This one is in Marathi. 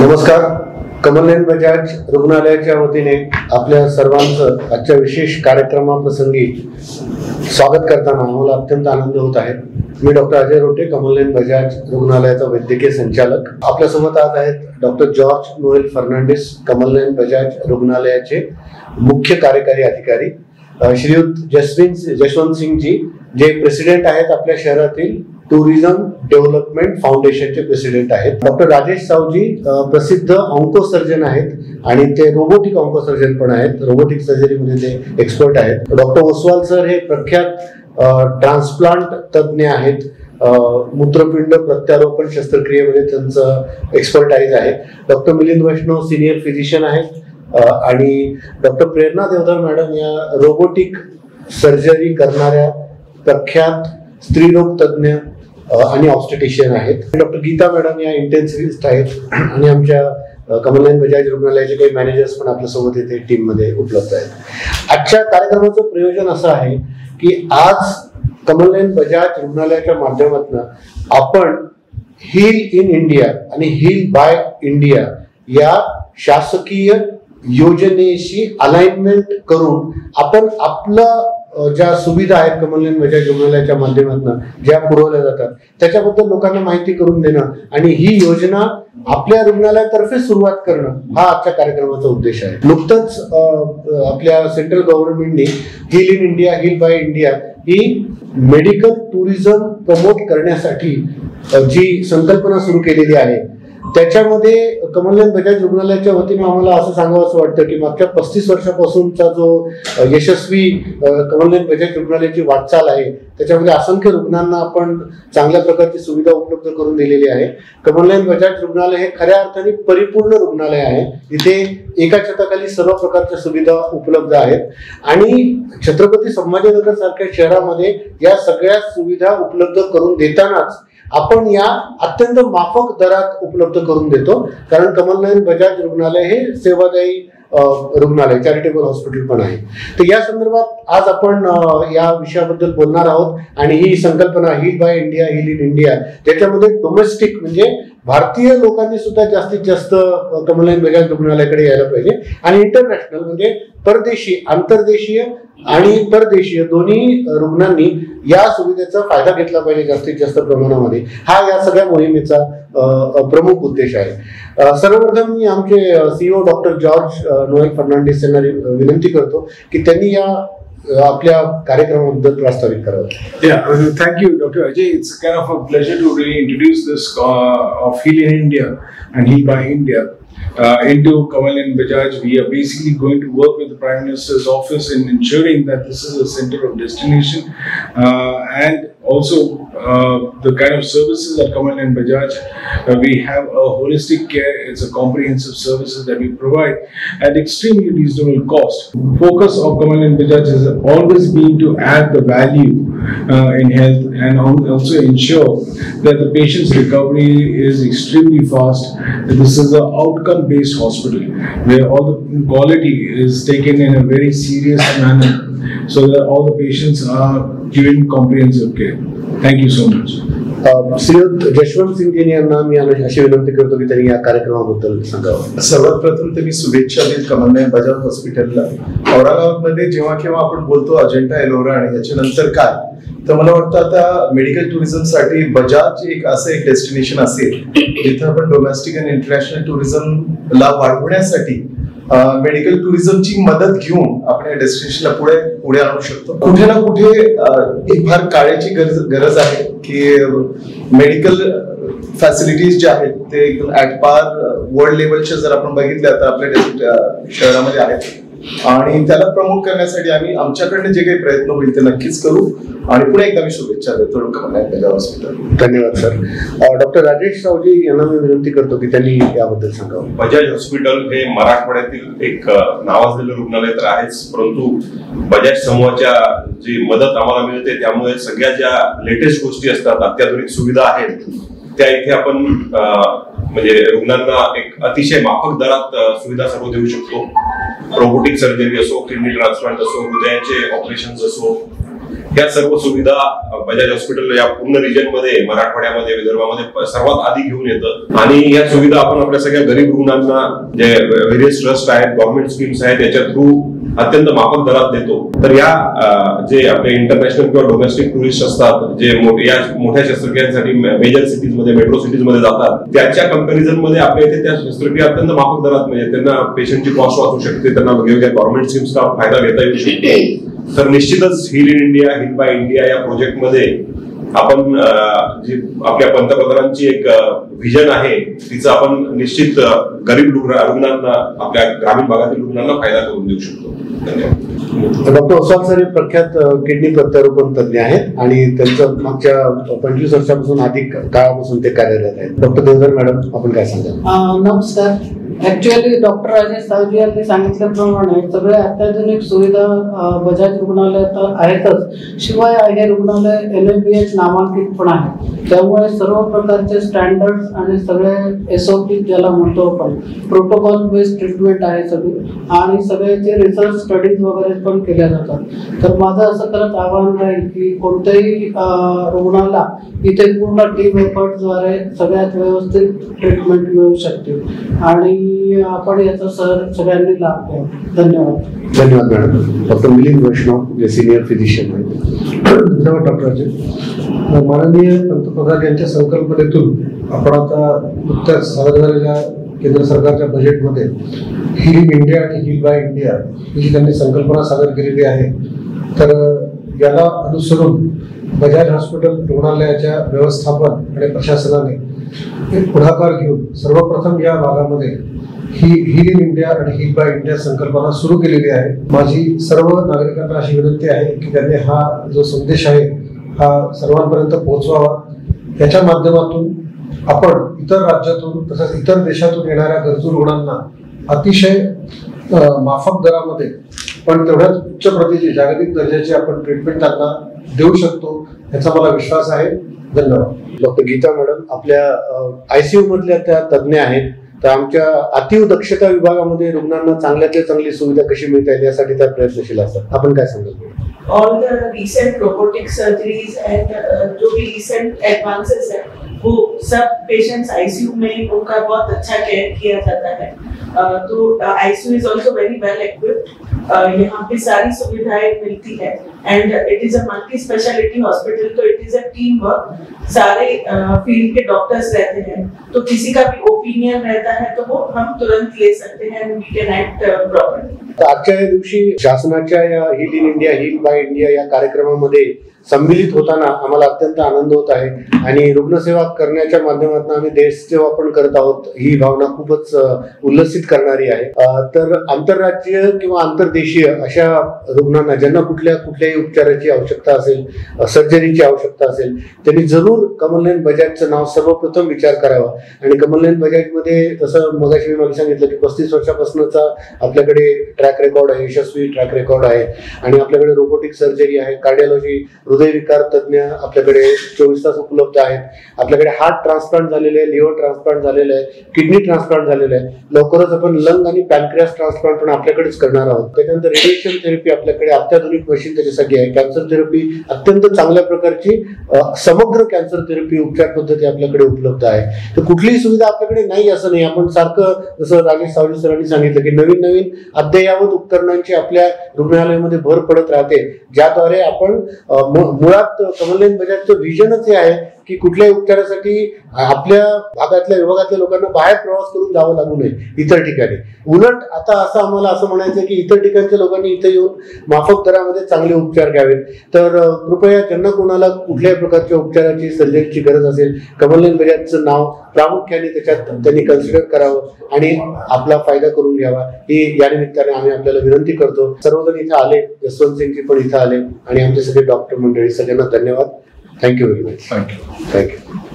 नमस्कार. कमलनयन बजाज रुग्णालयाच्या वतीने आपल्या सर्वांचं आजच्या विशेष कार्यक्रमाप्रसंगी स्वागत करताना आम्हाला अत्यंत आनंद होत आहे. मी डॉक्टर अजय रोटे, कमलनयन बजाज रुग्णालयाचा वैद्यकीय संचालक. आपल्यासोबत आज आहेत डॉक्टर जॉर्ज नोएल फर्नांडिस, कमलनयन बजाज रुग्णालयाचे मुख्य कार्यकारी अधिकारी. श्रीयुत जसवंत सिंग जी, जे प्रेसिडेंट आहेत आपल्या शहरातील टुरिझम डेव्हलपमेंट फाउंडेशनचे प्रेसिडेंट आहेत. डॉक्टर राजेश सावजी प्रसिद्ध ऑन्कोसर्जन आहेत आणि ते रोबोटिक ऑन्कोसर्जन पण आहेत. रोबोटिक सर्जरीमध्ये ते एक्सपर्ट आहेत. डॉक्टर ओसवाल सर हे प्रख्यात ट्रान्सप्लांट तज्ज्ञ आहेत. मूत्रपिंड प्रत्यारोपण शस्त्रक्रियेमध्ये त्यांचं एक्सपर्टाईज आहे. डॉक्टर मिलिंद वैष्णव सिनियर फिजिशियन आहेत आणि डॉक्टर प्रेरणा देवधर मॅडम या रोबोटिक सर्जरी करणाऱ्या प्रख्यात स्त्रीरोग तज्ज्ञ आणि ऑब्स्टेटिशियन आहेत. डॉक्टर गीता मॅडम या इंटेन्सिव्हिस्ट आहेत आणि आमच्या कमलनयन बजाज रुग्णालयाचे काही मॅनेजर्स पण आपल्यासोबत इथे टीम मध्ये उपलब्ध आहेत. आजच्या कार्यक्रमाचं प्रयोजन असं आहे की आज कमलनयन बजाज रुग्णालयाच्या माध्यमातून आपण हील इन इंडिया आणि हील बाय इंडिया या शासकीय योजनेशी अलाइनमेंट करून आपण आपलं ज्या सुविधा आहेत कमलनयन बजाज रुग्णालयाच्या माध्यमातून ज्या पुरवल्या जातात त्याच्याबद्दल लोकांना माहिती करून देणं आणि ही योजना आपल्या रुग्णालयातर्फे सुरुवात करणं हा आजच्या कार्यक्रमाचा उद्देश आहे. नुकतंच आपल्या सेंट्रल गव्हर्नमेंटने heal in India, heal by India ही मेडिकल टुरिझम प्रमोट करण्यासाठी जी संकल्पना सुरू केलेली आहे त्याच्यामध्ये कमलनयन बजाज रुग्णालयाच्या वतीने आम्हाला असं सांगावं असं वाटतं की मागच्या 35 वर्षापासूनचा जो यशस्वी कमलनयन बजाज रुग्णालयाची वाटचाल आहे त्याच्यामध्ये असंख्य रुग्णांना आपण चांगल्या प्रकारची सुविधा उपलब्ध करून दिलेली आहे. कमलनयन बजाज रुग्णालय हे खऱ्या अर्थाने परिपूर्ण रुग्णालय आहे. इथे एका छताखाली सर्व प्रकारच्या सुविधा उपलब्ध आहेत आणि छत्रपती संभाजीनगर सारख्या शहरामध्ये या सगळ्या सुविधा उपलब्ध करून देतानाच आपण या अत्यंत माफक दरात उपलब्ध करून देतो. कारण कमलनयन बजाज रुग्णालय हे सेवादायी रुग्णालय, चॅरिटेबल हॉस्पिटल पण आहे. तर या संदर्भात आज आपण या विषयाबद्दल बोलणार आहोत आणि ही संकल्पना heal by India, heal in India ज्याच्यामध्ये डोमेस्टिक म्हणजे भारतीय लोकांनी सुद्धा जास्तीत जास्त कमलनयन बजाज रुग्णालयाकडे यायला पाहिजे आणि इंटरनॅशनल म्हणजे परदेशी, आंतरदेशीय आणि परदेशीय दोन्ही रुग्णांनी या सुविधेचा फायदा घेतला पाहिजे जास्तीत जास्त प्रमाणामध्ये. हा या सगळ्या मोहिमेचा प्रमुख उद्देश आहे. सर्वप्रथम मी आमचे सीईओ डॉक्टर जॉर्ज नोएल फर्नांडिस यांना विनंती करतो की त्यांनी या आपल्या कार्यक्रमाबद्दल प्रास्ताविक करावं. Thank you, Dr. Ajay. It's kind of a pleasure to really introduce this of Heal in India and Heal by India into Kamalan Bajaj. We are basically going to work with the Prime Minister's office in ensuring that this is a center of destination and also the kind of services at Kamalan Bajaj. We have a holistic care. It's a comprehensive services that we provide at extremely reasonable cost. Focus of Kamalan Bajaj has always been to add the value in health and also ensure that the patient's recovery is extremely fast. This is an outcome-based hospital where all the quality is taken in a very serious manner so that all the patients are given comprehensive care. Thank you so much. श्रीयुत जसवंत सिंग यांना मी अशी विनंती करतो की त्यांनी या कार्यक्रमाबद्दल सांगावं. सर्वात प्रथम तर मी शुभेच्छा देईल कमलनयन बजाज हॉस्पिटलला. औरंगाबादमध्ये जेव्हा केव्हा आपण बोलतो अजंठा एलोरा आणि याच्यानंतर काय, तर मला वाटतं आता मेडिकल टुरिझमसाठी बजाज एक असं एक डेस्टिनेशन असेल जिथे आपण डोमेस्टिक आणि इंटरनॅशनल टुरिझमला वाढवण्यासाठी मेडिकल टुरिझमची मदत घेऊन आपण या डेस्टिनेशनला पुढे आणू शकतो. कुठे ना कुठे एक फार काळाची गरज आहे की मेडिकल फॅसिलिटीज ज्या आहेत ते एकदम ऍट पार वर्ल्ड लेवलच्या जर आपण बघितल्या तर आपल्या शहरामध्ये आहेत आणि त्याला प्रमोट करण्यासाठी आम्ही आमच्याकडनं जे काही प्रयत्न होईल ते नक्कीच करू. आणि पुन्हा एकदा मी शुभेच्छा देतो कमलनयन बजाज हॉस्पिटल. धन्यवाद सर. डॉक्टर राजेश सावजी यांना मी विनंती करतो की त्यांनी याबद्दल सांगावं. बजाज हॉस्पिटल हे मराठवाड्यातील एक नावाजलेलं रुग्णालय तर आहेच, परंतु बजाज समूहाच्या जी मदत आम्हाला मिळते त्यामुळे सगळ्या ज्या लेटेस्ट गोष्टी असतात, अत्याधुनिक सुविधा आहेत त्या इथे आपण म्हणजे रुग्णांना एक अतिशय माफक दरात सुविधा सर्व देऊ शकतो. रोबोटिक सर्जरी असो, किडनी ट्रान्सप्लांट असो, हृदयाचे ऑपरेशन असो, ह्या सर्व सुविधा बजाज हॉस्पिटल या पूर्ण रिजन मध्ये, मराठवाड्यामध्ये, विदर्भामध्ये सर्वात आधी घेऊन येतं आणि या सुविधा आपण आपल्या सगळ्या गरीब रुग्णांना जे व्हेरियस ट्रस्ट आहेत, गव्हर्नमेंट स्कीम्स आहेत, याच्या थ्रू अत्यंत माफक दरात देतो. तर या जे आपले इंटरनॅशनल किंवा डोमेस्टिक टुरिस्ट असतात, जे या मोठ्या शस्त्रक्रियांसाठी मेजर सिटीज मध्ये, मेट्रो सिटीज मध्ये जातात, त्याच्या कंपॅरिझन मध्ये आपल्या इथे त्या शस्त्रक्रिया अत्यंत माफक दरात, म्हणजे त्यांना पेशंटची कॉस्ट वाचू शकते, त्यांना वेगवेगळ्या गव्हर्नमेंट स्कीम्सचा फायदा घेता येऊ शकतो. तर निश्चितच heal in India, heal by India या प्रोजेक्टमध्ये आपण जी आपल्या पंतप्रधानांची एक व्हिजन आहे तिचा आपण निश्चित गरीब रुग्णांना, आपल्या ग्रामीण भागातील रुग्णांना फायदा करून देऊ शकतो. धन्यवाद. डॉक्टर ओसवाल सर हे प्रख्यात किडनी प्रत्यारोपण तज्ञ आहेत आणि त्यांचं मागच्या 25 वर्षापासून अधिक काळापासून ते कार्यरत आहेत. डॉक्टर देवधर मॅडम, आपण काय सांगाल? नमस्कार. ऍक्च्युअली डॉक्टर राजेश सावजी यांनी सांगितल्याप्रमाणे सगळ्या अत्याधुनिक सुविधा बजाज रुग्णालयात आहेतच, शिवाय हे रुग्णालय NABH नामांकित पण आहे. त्यामुळे सर्व प्रकारचे स्टँडर्ड्स आणि सगळे SOP ज्याला म्हणतो आपण, प्रोटोकॉल बेस्ड ट्रीटमेंट आहे सगळी, आणि सगळ्याचे रिसर्च स्टडीज वगैरे पण केल्या जातात. तर माझं असं खरंच आव्हान राहील की कोणत्याही रुग्णाला इथे पूर्ण टीम एफर्टद्वारे सगळ्यात व्यवस्थित ट्रीटमेंट मिळू शकते आणि आपण याचा सगळ्यांनी लाभ घ्यावा. धन्यवाद. धन्यवाद मॅडम. डॉक्टर मिलिंद वैष्णव जे सिनियर फिजिशियन आहेत. धन्यवाद डॉक्टर अजय. माननीय पंतप्रधान यांच्या संकल्पनेतून आपण आता नुकत्याच सादर झालेल्या केंद्र सरकारच्या बजेटमध्ये हील इन इंडिया आणि हील बाय इंडिया ही जी त्यांनी संकल्पना सादर केलेली आहे, तर याला अनुसरून बजाज हॉस्पिटल रुग्णालयाच्या व्यवस्थापन आणि प्रशासनाने एक पुढाकार घेऊन सर्वप्रथम या भागामध्ये ही हील इन इंडिया आणि हील बाय इंडिया संकल्पना सुरू केलेली आहे. माझी सर्व नागरिकांना अशी विनंती आहे की त्यांनी हा जो संदेश आहे हा सर्वांपर्यंत पोहोचवावा. याच्या माध्यमातून आपण इतर राज्यातून तसंच इतर देशातून येणाऱ्या गरजू रुग्णांना अतिशय माफक दरामध्ये पण तेवढ्याच उच्च प्रतीची, जागतिक दर्जाची आपण ट्रीटमेंट त्यांना देऊ शकतो, याचा मला विश्वास आहे. धन्यवाद. डॉक्टर गीता मॅडम आपल्या ICU मधल्या त्या तज्ञ आहेत, तर आमच्या अतिव दक्षता विभागामध्ये रुग्णांना चांगल्यातल्या चांगली सुविधा कशी मिळता येईल यासाठी त्या प्रयत्नशील असतात. आपण काय सांगाल? All the recent robotic surgeries and जो भी recent advances है वो सब पेशेंट्स ICU में उनका बहुत अच्छा केयर किया जाता है. तो ICU is also very well equipped. यहाँ पे सारी सुविधाएं मिलती है and it is a multi specialty hospital, तो it is a team work. सारे फील्ड के डॉक्टर्स रहते हैं, तो किसी का भी ओपिनियन रहता है तो वो हम तुरंत ले सकते हैं and we can act properly. तर आजच्या या दिवशी शासनाच्या या heal in India, heal by India या कार्यक्रमामध्ये सम्मिलित होताना आम्हाला अत्यंत आनंद होत आहे आणि रुग्णसेवा करण्याच्या माध्यमातून आम्ही देशसेवा पण करत आहोत, ही भावना खूपच उल्लसित करणारी आहे. तर आंतरराज्यीय किंवा आंतरदेशीय अशा रुग्णांना ज्यांना कुठल्याही उपचाराची आवश्यकता असेल, सर्जरीची आवश्यकता असेल, त्यांनी जरूर कमलनयन बजाजचं नाव सर्वप्रथम विचार करावा. आणि कमलनयन बजाजमध्ये जसं मगाशी मी सांगितलं की 35 वर्षापासूनचा आपल्याकडे ट्रॅक रेकॉर्ड आहे, यशस्वी ट्रॅक रेकॉर्ड आहे आणि आपल्याकडे रोबोटिक सर्जरी आहे, कार्डिओलॉजी, हृदयविकार तज्ञ आपल्याकडे 24 तास उपलब्ध आहेत. आपल्याकडे हार्ट ट्रान्सप्लांट झालेले आहे, लिव्हर ट्रान्सप्लांट झालेलं आहे, किडनी ट्रान्सप्लांट झालेलं आहे. लवकरच आपण लंग आणि पॅनक्रियास ट्रान्सप्लांट पण आपल्याकडेच करणार आहोत. त्याच्यानंतर रेडिएशन थेरपी आपल्याकडे अत्याधुनिक मशीन त्याच्यासाठी आहे. कॅन्सर थेरपी अत्यंत चांगल्या प्रकारची समग्र कॅन्सर थेरपी उपचार पद्धती आपल्याकडे उपलब्ध आहे. तर कुठलीही सुविधा आपल्याकडे नाही असं नाही. आपण सारखं जसं राजेश सावजी सरांनी सांगितलं की नवीन नवीन अद्ययावत उपकरणांची आपल्या रुग्णालयामध्ये भर पडत राहते, ज्याद्वारे आपण मुळात कमलनयन बजाजचं व्हिजनच हे आहे की कुठल्याही उपचारासाठी आपल्या भागातल्या विभागातल्या लोकांना बाहेर प्रवास करून जावं लागू नये इतर ठिकाणी. उलट आता असं आम्हाला असं म्हणायचं की इतर ठिकाणच्या लोकांनी इथे येऊन माफक दरामध्ये चांगले उपचार घ्यावेत. तर कृपया ज्यांना कोणाला कुठल्याही प्रकारच्या उपचाराची सर्जरीची गरज असेल, कमलनयन बजाजचं नाव प्रामुख्याने त्याच्यात त्यांनी कन्सिडर करावं आणि आपला फायदा करून घ्यावा, ही या निमित्ताने आम्ही आपल्याला विनंती करतो. सर्वजण इथे आले, जसवंत सिंगजी पण इथे आले आणि आमचे सगळे डॉक्टर मंडळी, सगळ्यांना धन्यवाद. Thank you very much. Thank you. Thank you.